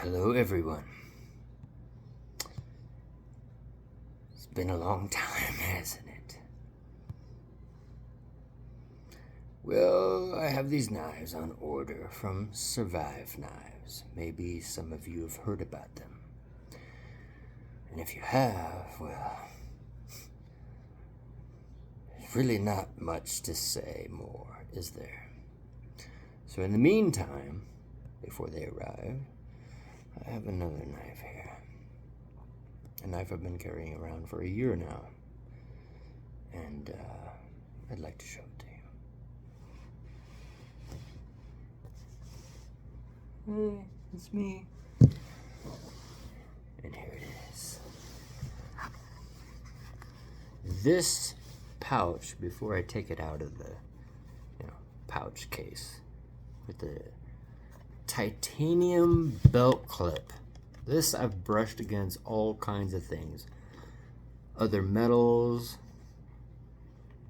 Hello everyone. It's been a long time, hasn't it? Well, I have these knives on order from Survive Knives. Maybe some of you have heard about them. And if you have, well, there's really not much to say more, is there? So in the meantime, before they arrive, I have another knife here. A knife I've been carrying around for a year now. And I'd like to show it to you. Hey, it's me. And here it is. This pouch, before I take it out of the pouch case, with the titanium belt clip. This I've brushed against all kinds of things. Other metals,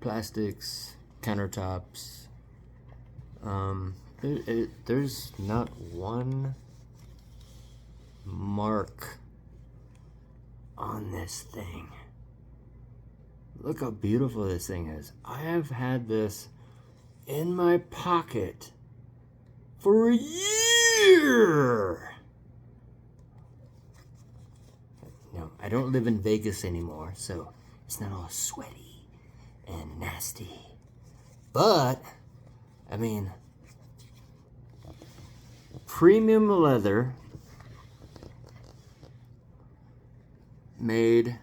plastics, countertops. There's not one mark on this thing. Look how beautiful this thing is. I have had this in my pocket for a year. No, I don't live in Vegas anymore, so it's not all sweaty and nasty. But, I mean, premium leather made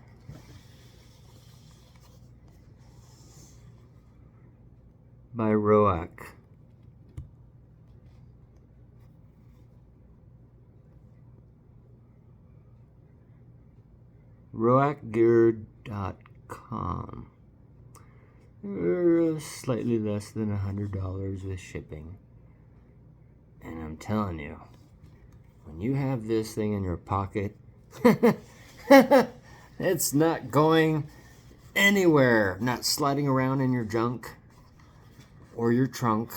by ROAC. ROACgear.com. Slightly less than $100 with shipping. And I'm telling you, when you have this thing in your pocket, it's not going anywhere, not sliding around in your junk or your trunk.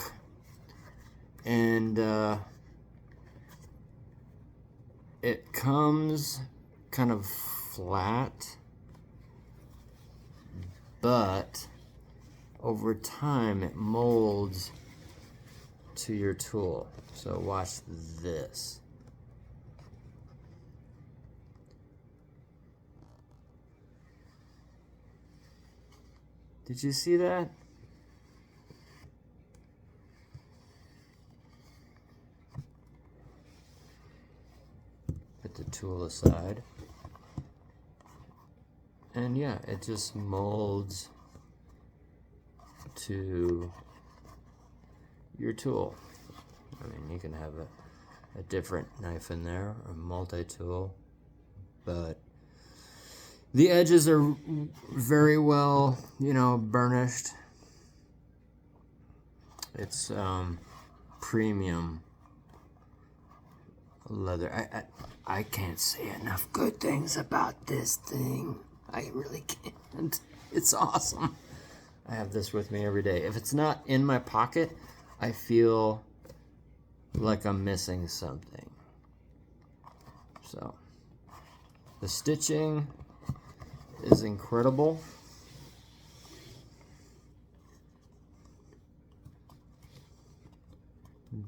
And it comes kind of flat, but over time it molds to your tool. So watch this. Did you see that? Put the tool aside. And yeah, it just molds to your tool. I mean, you can have a different knife in there, a multi-tool, but the edges are very well, burnished. It's premium leather. I can't say enough good things about this thing. I really can't. It's awesome. I have this with me every day. If it's not in my pocket, I feel like I'm missing something. So, the stitching is incredible.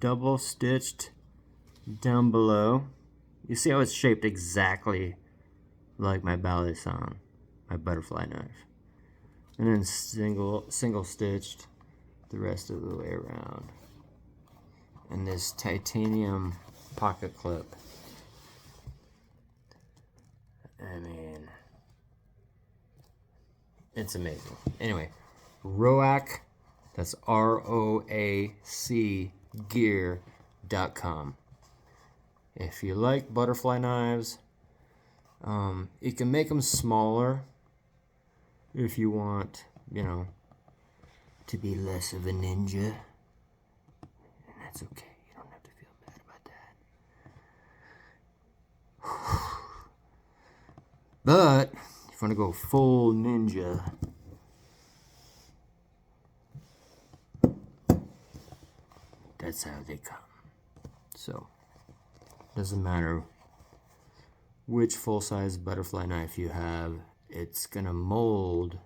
Double stitched down below. You see how it's shaped exactly like my Balisong, my butterfly knife. And then single stitched the rest of the way around. And this titanium pocket clip. I mean, it's amazing. Anyway, ROAC, that's ROAC gear.com. If you like butterfly knives, you can make them smaller if you want, to be less of a ninja. And that's okay. You don't have to feel bad about that. But if you want to go full ninja, that's how they come. So, doesn't matter which full-size butterfly knife you have. It's gonna mold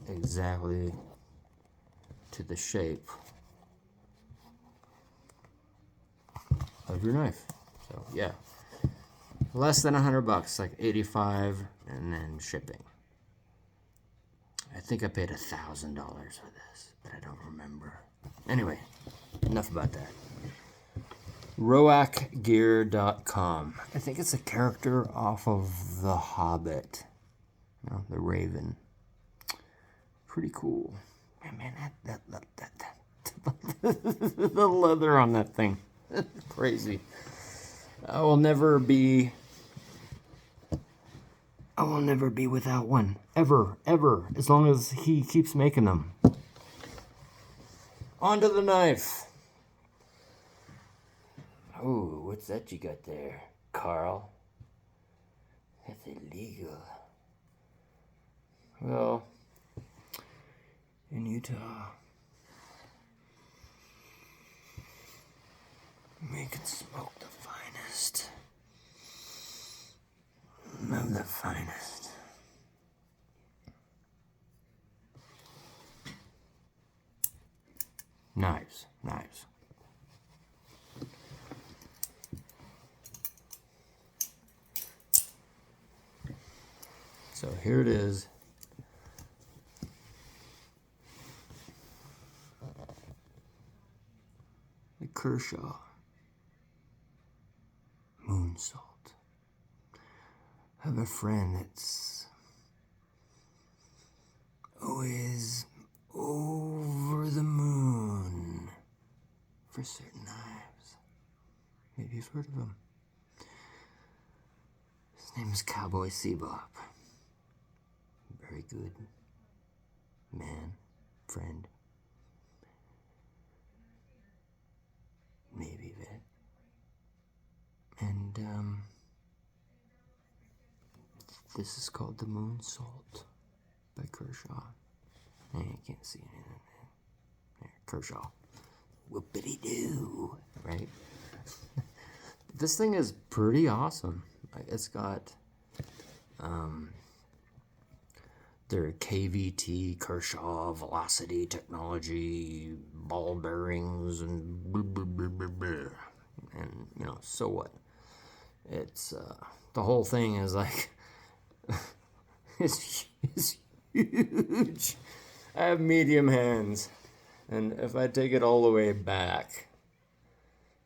exactly to the shape of your knife. So yeah, less than $100, like 85, and then shipping. I think I paid $1,000 for this, but I don't remember. Anyway, enough about that. ROACgear.com. I think it's a character off of The Hobbit. No, the Raven. Pretty cool. Man, that the leather on that thing. Crazy. I will never be without one. Ever. As long as he keeps making them. Onto the knife. Oh, what's that you got there, Carl? That's illegal. Well, in Utah, we can smoke the finest of the finest. Knives. So here it is. The Kershaw Moonsault. I have a friend that's always over the moon for certain knives. Maybe you've heard of him. His name is Cowboy C-Bop. Very good man, friend, maybe vet. And this is called the Moonsault by Kershaw. You can't see anything there. Kershaw. Whoopity-doo, right? This thing is pretty awesome. It's got their KVT, Kershaw Velocity Technology, ball bearings, and blah, blah, blah, blah, blah. And, you know, so what? It's, the whole thing is like, it's huge. I have medium hands, and if I take it all the way back,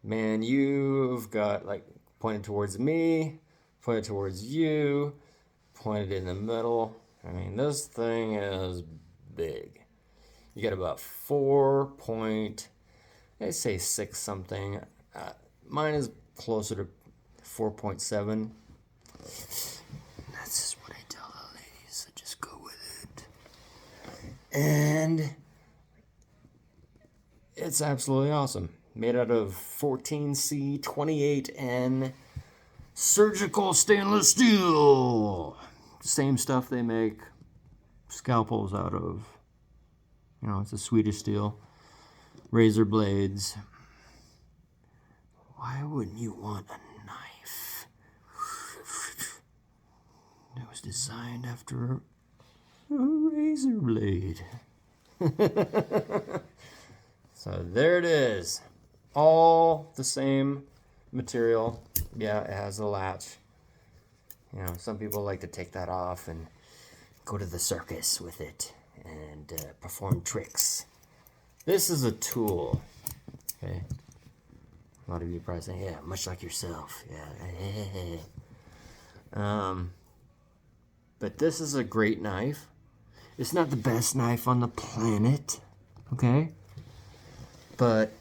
man, you've got, like, pointed towards me, pointed towards you, pointed in the middle. I mean, this thing is big. You get about 4.6 something. Mine is closer to 4.7. That's just what I tell the ladies, so just go with it. And it's absolutely awesome. Made out of 14C28N surgical stainless steel. Same stuff they make scalpels out of. You know, it's a Swedish steel. Razor blades. Why wouldn't you want a knife that was designed after a razor blade? So there it is. All the same material. Yeah, it has a latch. You know, some people like to take that off and go to the circus with it and perform tricks. This is a tool. Okay. A lot of you probably say, yeah, much like yourself. Yeah. But this is a great knife. It's not the best knife on the planet. Okay. But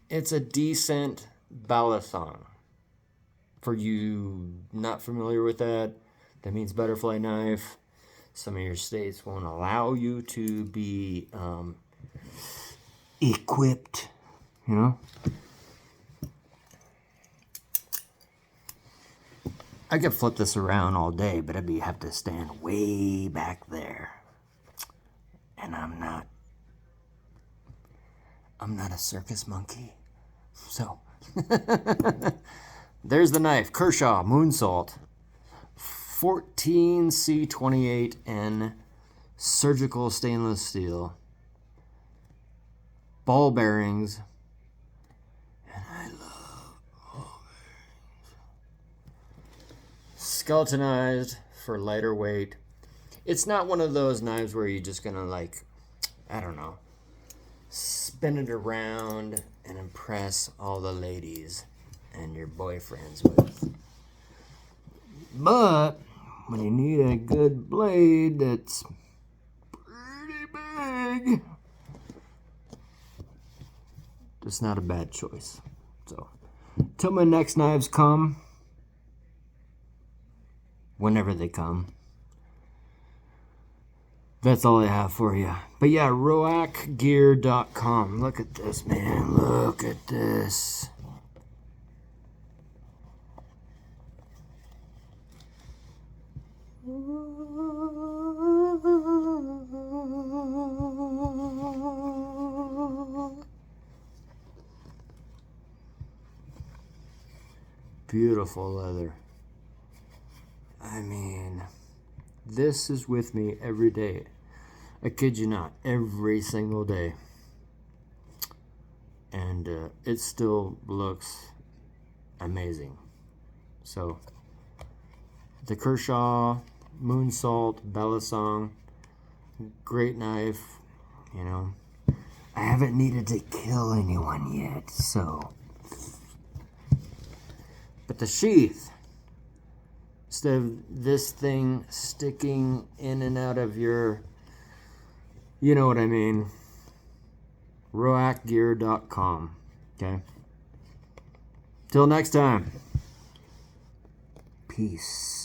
it's a decent Balisong. For you not familiar with that, that means butterfly knife. Some of your states won't allow you to be equipped, you know. I could flip this around all day, but I'd have to stand way back there. And I'm not a circus monkey. So There's the knife. Kershaw Moonsault. 14C28N surgical stainless steel. Ball bearings. And I love ball bearings. Skeletonized for lighter weight. It's not one of those knives where you're just gonna, like, I don't know, spin it around and impress all the ladies and your boyfriends with. But when you need a good blade that's pretty big, it's not a bad choice. So, till my next knives come, whenever they come, that's all I have for you. But yeah, ROACgear.com. Look at this, man. Look at this. Beautiful leather. I mean, this is with me every day. I kid you not, every single day. And it still looks amazing. So, the Kershaw Moonsault Balisong, great knife, you know. I haven't needed to kill anyone yet, so. But the sheath, instead of this thing sticking in and out of your, you know what I mean, ROACgear.com, okay? Till next time, peace.